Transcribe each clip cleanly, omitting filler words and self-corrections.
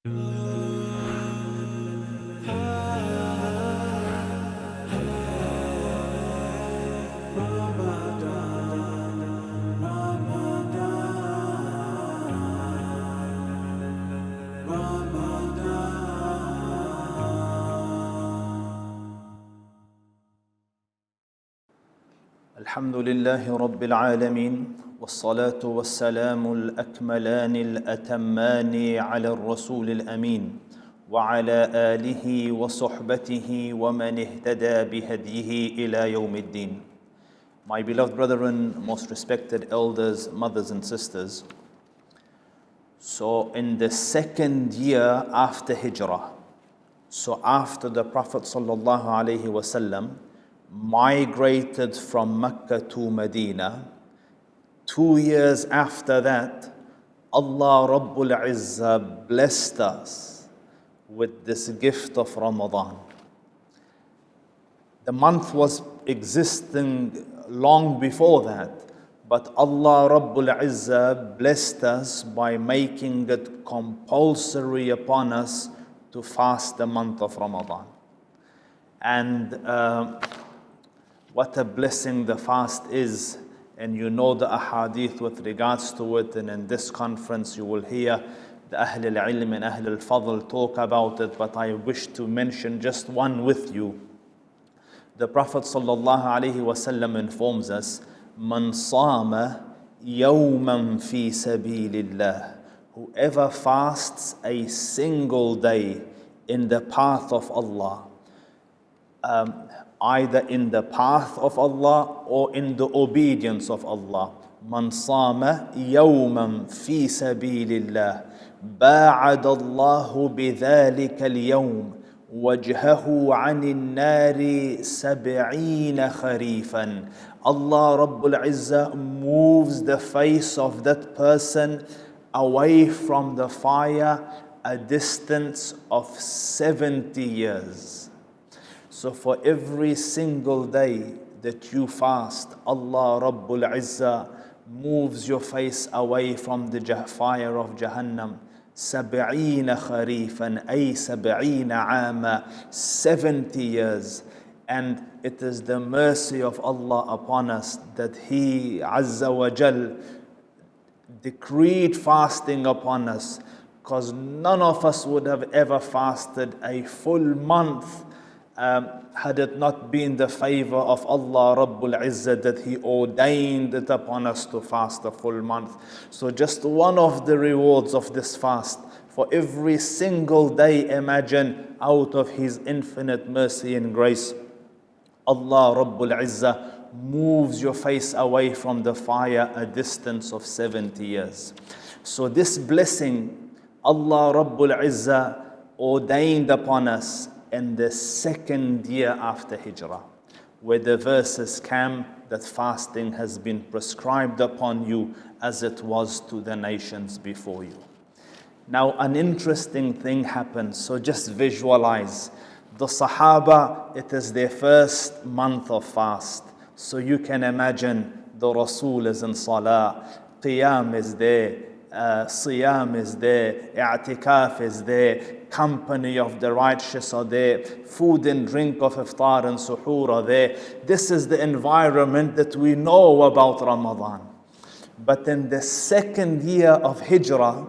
الحمد لله رب العالمين والصلاة والسلام الأكملان الأتمان على الرسول الأمين وعلى آله وصحبته ومن اهتدى بهديه إلى يوم الدين. My beloved brethren, most respected elders, mothers and sisters. So in the second year after Hijrah, so after the Prophet sallallahu alaihi wasallam migrated from Mecca to Medina, 2 years after that, Allah Rabbul Izzah blessed us with this gift of Ramadan. The month was existing long before that, but Allah Rabbul Izzah blessed us by making it compulsory upon us to fast the month of Ramadan. And what a blessing the fast is, and you know the ahadith with regards to it, and in this conference you will hear the Ahl al-Ilm and Ahl al-Fadl talk about it, but I wish to mention just one with you. The Prophet sallallahu alaihi wasallam informs us, "Man sama yawman fi sabilillah." Whoever fasts a single day in the path of Allah, either in the path of Allah or in the obedience of Allah. Man sama yawman fi sabilillah, ba'ad Allahu bidhalika al-yawm wajhahu 'anil nari 70 kharifan. Allah Rabbul Izzah moves the face of that person away from the fire a distance of 70 years. So for every single day that you fast, Allah Rabbul Izzah moves your face away from the fire of Jahannam. 70 kharifan, ay 70 ama, 70 years. And it is the mercy of Allah upon us that He Azza wa Jal decreed fasting upon us, because none of us would have ever fasted a full month had it not been the favor of Allah Rabbul Izzah that He ordained it upon us to fast a full month. So just one of the rewards of this fast, for every single day, imagine out of His infinite mercy and grace, Allah Rabbul Izzah moves your face away from the fire a distance of 70 years. So this blessing Allah Rabbul Izzah ordained upon us in the second year after Hijrah, where the verses came that fasting has been prescribed upon you as it was to the nations before you. Now an interesting thing happens, so just visualize. The Sahaba, it is their first month of fast. So you can imagine the Rasul is in Salah, Qiyam is there, Siyam is there, I'tikaf is there, company of the righteous are there, food and drink of iftar and suhoor are there. This is the environment that we know about Ramadan. But in the second year of Hijrah,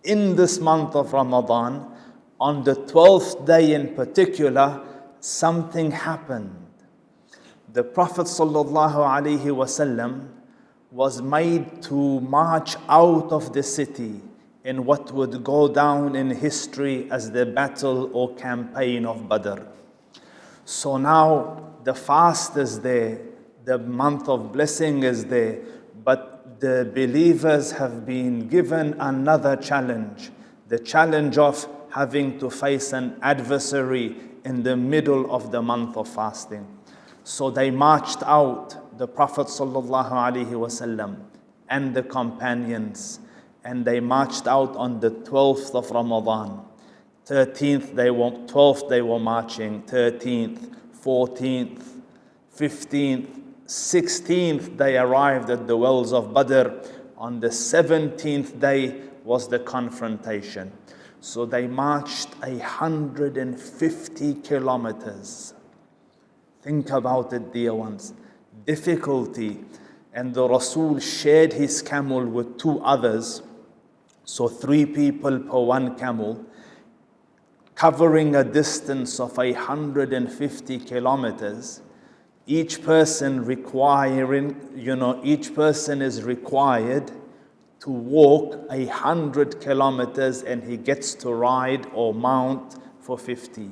in this month of Ramadan, on the 12th day in particular, something happened. The Prophet sallallahu alaihi wasallam was made to march out of the city in what would go down in history as the battle or campaign of Badr. So now the fast is there, the month of blessing is there, but the believers have been given another challenge, the challenge of having to face an adversary in the middle of the month of fasting. So they marched out, the Prophet sallallahu alaihi wasallam and the companions, and they marched out on the 12th of Ramadan. 12th they were marching, 13th, 14th, 15th, 16th they arrived at the wells of Badr. On the 17th day, was the confrontation. So they marched 150 kilometers. Think about it, dear ones. Difficulty. And the Rasul shared his camel with 2 others. So 3 people per 1 camel, covering a distance of 150 kilometers. Each person is required to walk 100 kilometers, and he gets to ride or mount for 50.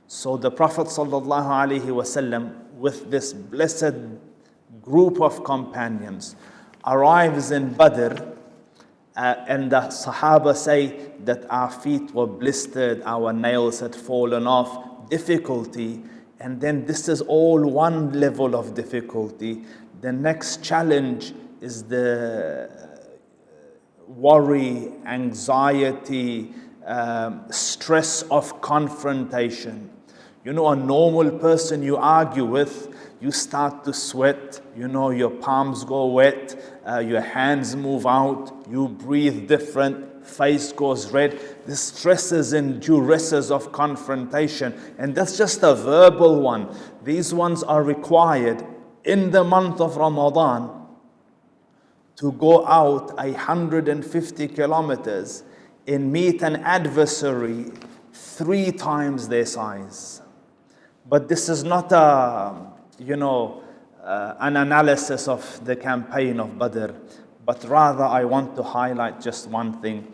So the Prophet ﷺ, with this blessed group of companions, arrives in Badr, and the Sahaba say that our feet were blistered, our nails had fallen off, difficulty. And then this is all one level of difficulty. The next challenge is the worry, anxiety, stress of confrontation. You know, a normal person you argue with, you start to sweat, you know, your palms go wet, your hands move out, you breathe different, face goes red. The stresses and duresses of confrontation, and that's just a verbal one. These ones are required in the month of Ramadan to go out 150 kilometers and meet an adversary 3 times their size. But this is not an analysis of the campaign of Badr, but rather I want to highlight just one thing.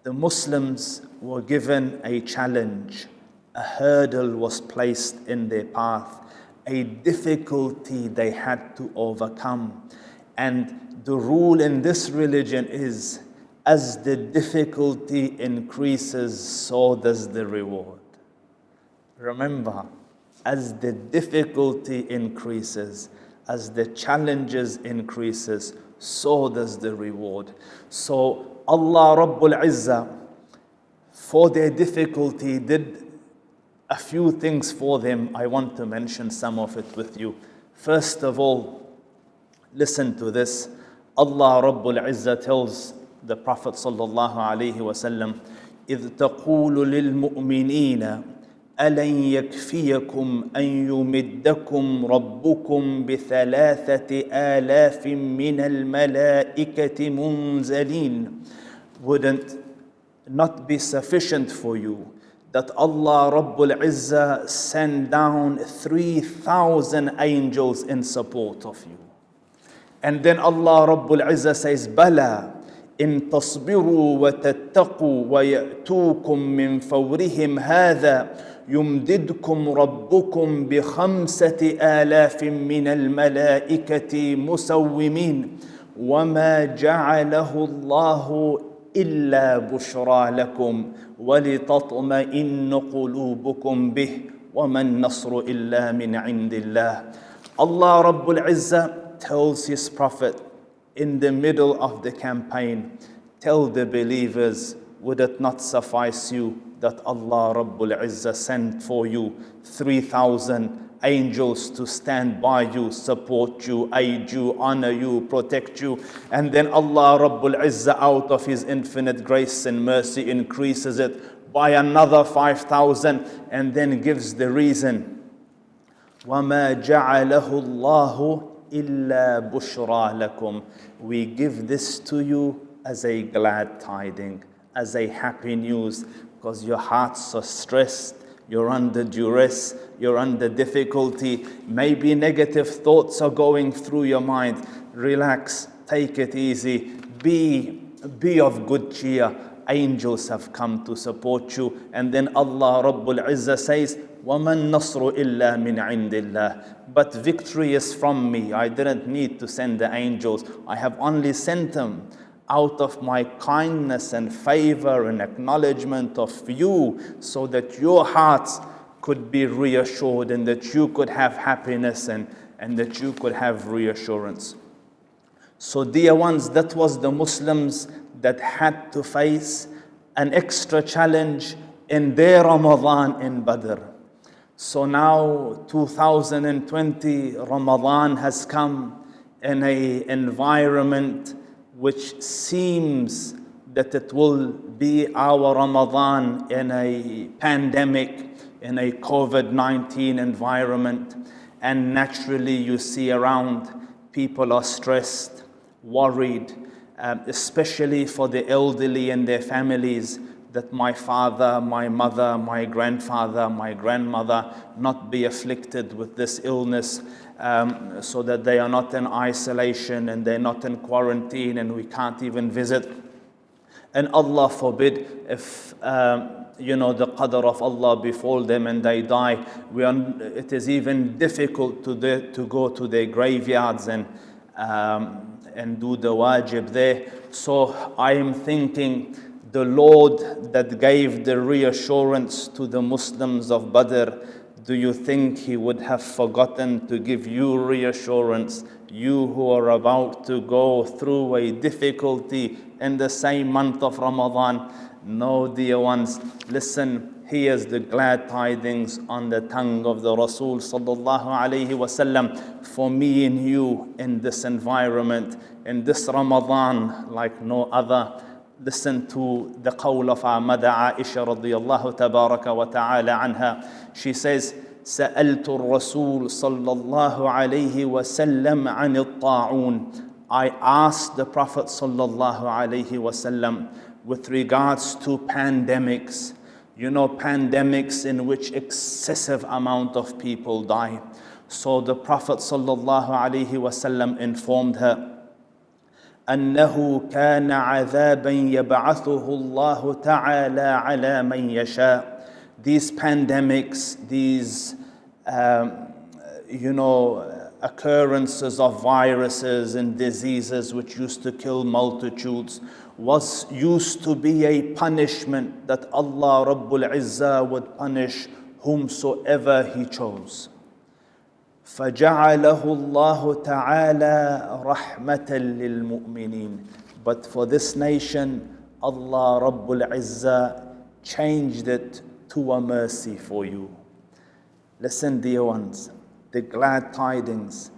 The Muslims were given a challenge, a hurdle was placed in their path, a difficulty they had to overcome. And the rule in this religion is, as the difficulty increases, so does the reward. Remember, as the difficulty increases, as the challenges increases, so does the reward. So Allah Rabbul Izzah, for their difficulty, did a few things for them. I want to mention some of it with you. First of all, listen to this. Allah Rabbul Izzah tells the Prophet sallallahu alaihi wasallam, إِذْ تَقُولُ لِلْمُؤْمِنِينَ أَلَنْ يَكْفِيَكُمْ أَنْ يُمِدَّكُمْ رَبُّكُمْ بِثَلَاثَةِ آلَافٍ مِّنَ الْمَلَائِكَةِ مُنْزَلِينَ. Wouldn't not be sufficient for you that Allah Rabbul Izzah send down 3,000 angels in support of you? And then Allah Rabbul Izzah says, بَلَى إِن تَصْبِرُوا وَتَتَّقُوا وَيَأْتُوكُم مِّن فَوْرِهِمْ هَذَا يُمْدِدْكُمْ رَبُّكُمْ بِخَمْسَةِ آلَافٍ مِّنَ الْمَلَائِكَةِ مُسَوِّمِينَ وَمَا جَعَلَهُ اللَّهُ إِلَّا بُشْرَى لَكُمْ وَلِتَطْمَئِنَّ قُلُوبُكُمْ بِهِ وَمَا النَّصْرُ إِلَّا مِنْ عِنْدِ اللَّهِ. Allah Rabbul Izzah tells his Prophet in the middle of the campaign, tell the believers, would it not suffice you that Allah Rabbul Izzah sent for you 3,000 angels to stand by you, support you, aid you, honor you, protect you? And then Allah Rabbul Izzah, out of His infinite grace and mercy, increases it by another 5,000, and then gives the reason. وَمَا جَعَلَهُ اللَّهُ إِلَّا بُشْرَى لَكُمْ. We give this to you as a glad tiding, as a happy news, because your hearts are stressed, you're under duress, you're under difficulty, maybe negative thoughts are going through your mind. Relax, take it easy, be of good cheer. Angels have come to support you. And then Allah Rabbul Izzah says, وَمَا النَّصْرُ إِلَّا مِنْ عِنْدِ اللَّهِ. But victory is from me. I didn't need to send the angels. I have only sent them out of my kindness and favor and acknowledgement of you, so that your hearts could be reassured, and that you could have happiness, and that you could have reassurance. So dear ones, that was the Muslims that had to face an extra challenge in their Ramadan in Badr. So now 2020 Ramadan has come in an environment which seems that it will be our Ramadan in a pandemic, in a COVID-19 environment, and naturally you see around people are stressed, worried, especially for the elderly and their families, that my father, my mother, my grandfather, my grandmother not be afflicted with this illness, so that they are not in isolation and they're not in quarantine and we can't even visit. And Allah forbid if the qadr of Allah befall them and they die, it is even difficult to go to their graveyards and do the wajib there. So I am thinking, the Lord that gave the reassurance to the Muslims of Badr, do you think He would have forgotten to give you reassurance, you who are about to go through a difficulty in the same month of Ramadan? No, dear ones, listen, here's the glad tidings on the tongue of the Rasul sallallahu alayhi wasallam for me and you in this environment, in this Ramadan like no other. Listen to the qawl of our mother Aisha radiyallahu tabaraka wa ta'ala anha. She says, سألت الرسول صلى الله عليه وسلم عن الطاعون. I asked the Prophet sallallahu alayhi wasallam with regards to pandemics. Pandemics in which excessive amount of people die. So the Prophet sallallahu alayhi wasallam informed her, أنه كان عذابا يبعثه الله تعالى على من يشاء. These pandemics, these occurrences of viruses and diseases which used to kill multitudes used to be a punishment that Allah Rabbul Izzah would punish whomsoever He chose. فَجَعَلَهُ اللَّهُ تَعَالَى رَحْمَةً لِلْمُؤْمِنِينَ. But for this nation, Allah Rabbul Izzah changed it to a mercy for you. Listen, dear ones, the glad tidings.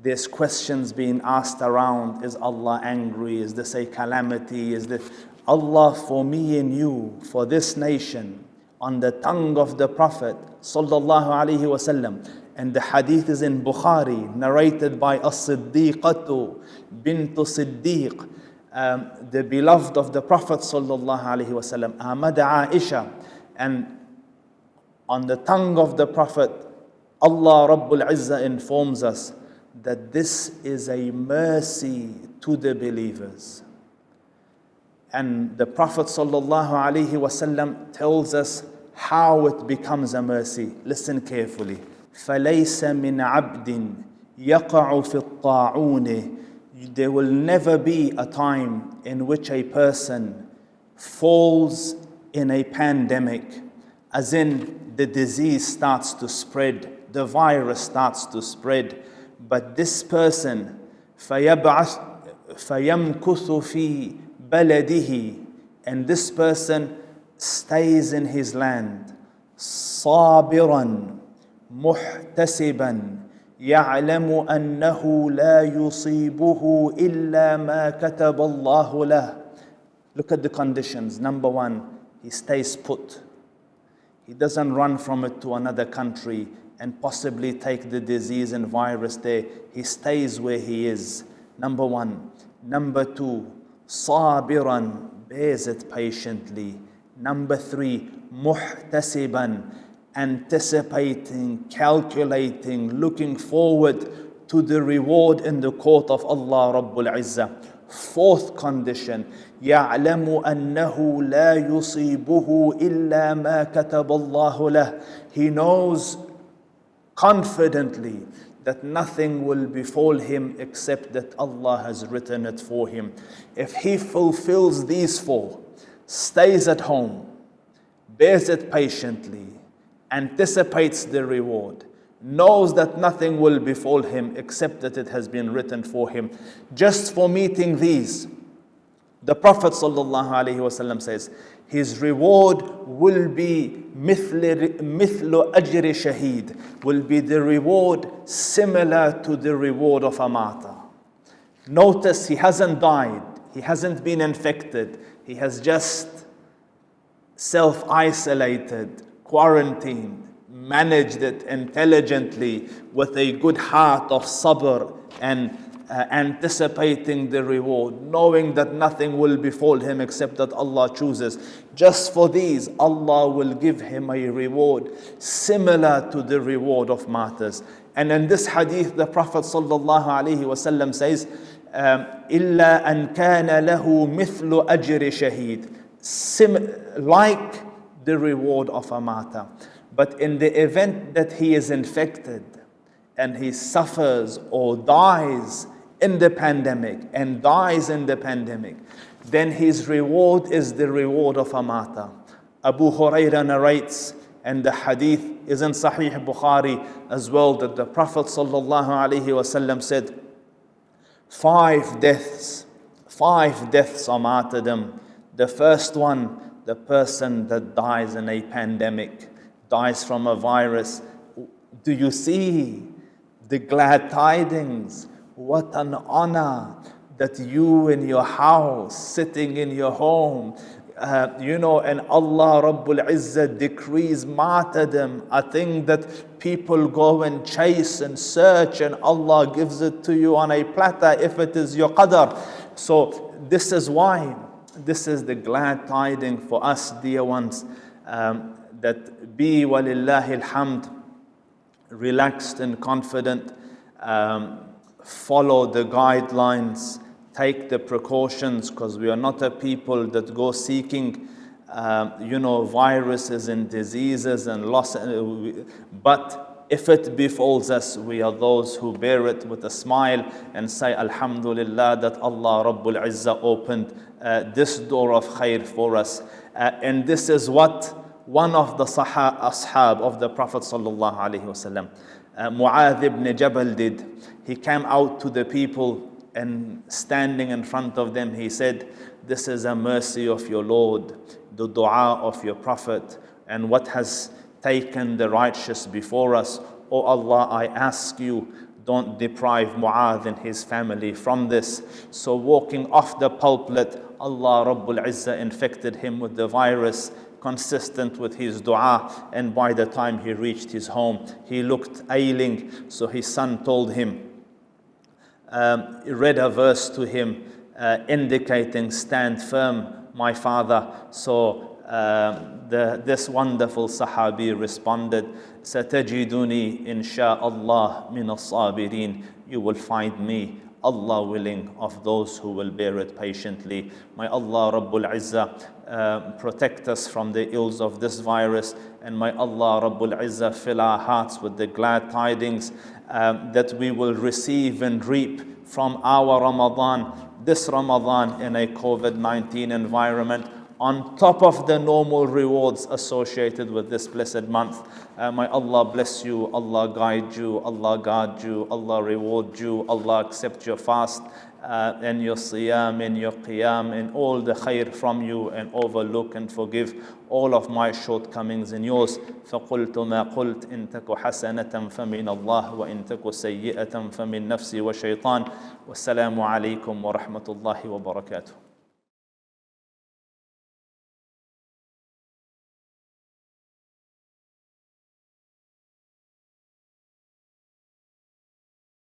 There's questions being asked around. Is Allah angry? Is this a calamity? Is this Allah for me and you, for this nation, on the tongue of the Prophet sallallahu alaihi wasallam. And the hadith is in Bukhari, narrated by As-Siddiqatu bintu Siddiq, the beloved of the Prophet sallallahu alaihi wasallam, Ahmad Aisha. And on the tongue of the Prophet, Allah Rabbul Izzah informs us that this is a mercy to the believers. And the Prophet sallallahu alaihi wasallam tells us how it becomes a mercy. Listen carefully. فَلَيْسَ مِنْ عَبْدٍ يَقَعُ فِي الطَّاعُونِ. There will never be a time in which a person falls in a pandemic, as in the disease starts to spread, the virus starts to spread, but this person فَيَمْكُثُ فِي بَلَدِهِ, and this person stays in his land, صَابِرًا محتسبا يعلم أنه لا يصيبه إلا ما كتب الله له. Look at the conditions. Number one, he stays put. He doesn't run from it to another country and possibly take the disease and virus there. He stays where he is. Number one. Number two, صابرا, bears it patiently. Number three, محتسبا, anticipating, calculating, looking forward to the reward in the court of Allah Rabbul Izzah. Fourth condition, يَعْلَمُ أَنَّهُ لَا يُصِيبُهُ إِلَّا مَا كَتَبَ اللَّهُ لَهُ. He knows confidently that nothing will befall him except that Allah has written it for him. If he fulfills these four, stays at home, bears it patiently, anticipates the reward, knows that nothing will befall him except that it has been written for him. Just for meeting these, the Prophet ﷺ says, his reward will be mithlu ajri shaheed, will be the reward similar to the reward of a martyr. Notice he hasn't died. He hasn't been infected. He has just self-isolated, quarantined, managed it intelligently with a good heart of sabr and anticipating the reward, knowing that nothing will befall him except that Allah chooses. Just for these, Allah will give him a reward similar to the reward of martyrs. And in this hadith, the Prophet ﷺ says, إِلَّا أَنْ كَانَ لَهُ مِثْلُ أَجْرِ شَهِيد, like the reward of a martyr. But in the event that he is infected and he suffers or dies in the pandemic then his reward is the reward of a martyr. Abu Hurairah narrates, and the hadith is in Sahih Bukhari as well, that the Prophet ﷺ said, 5 deaths are martyrdom. The first one, the person that dies in a pandemic, dies from a virus. Do you see the glad tidings? What an honor that you in your house, sitting in your home, and Allah Rabbul Izzah decrees martyrdom, a thing that people go and chase and search, and Allah gives it to you on a platter if it is your qadr. So this is why, this is the glad tiding for us, dear ones, that be walillahi alhamd, relaxed and confident, follow the guidelines, take the precautions, because we are not a people that go seeking viruses and diseases and loss. But if it befalls us, we are those who bear it with a smile and say Alhamdulillah that Allah Rabbul Izzah opened this door of khair for us. And this is what one of the ashab of the Prophet sallallahu alaihi wasallam, Mu'adh ibn Jabal did. He came out to the people, and standing in front of them, he said, this is a mercy of your Lord, the dua of your Prophet, and what has taken the righteous before us. O Allah, I ask you, don't deprive Mu'adh and his family from this. So walking off the pulpit, Allah Rabbul Izzah infected him with the virus, consistent with his dua, and by the time he reached his home, he looked ailing. So his son told him, read a verse to him indicating, stand firm, my father. So this wonderful Sahabi responded, Satajiduni insha'Allah min as-sabirin. You will find me, Allah willing, of those who will bear it patiently. May Allah Rabbul Izzah protect us from the ills of this virus, and may Allah Rabbul Izzah fill our hearts with the glad tidings that we will receive and reap from our Ramadan, this Ramadan in a COVID-19 environment, on top of the normal rewards associated with this blessed month. May Allah bless you, Allah guide you, Allah guard you, Allah reward you, Allah accept your fast and your siyam and your qiyam and all the khair from you, and overlook and forgive all of my shortcomings and yours. فَقُلْتُ مَا قُلْتُ إِن تَكُ حَسَنَةً فَمِنَ اللَّهِ وَإِن تَكُ سَيِّئَةً فَمِن نَفْسِي وَشَيْطَانٍ. وَالسَّلَامُ عَلَيْكُمْ وَرَحْمَةُ اللَّهِ وَبَرَكَاتُهُ.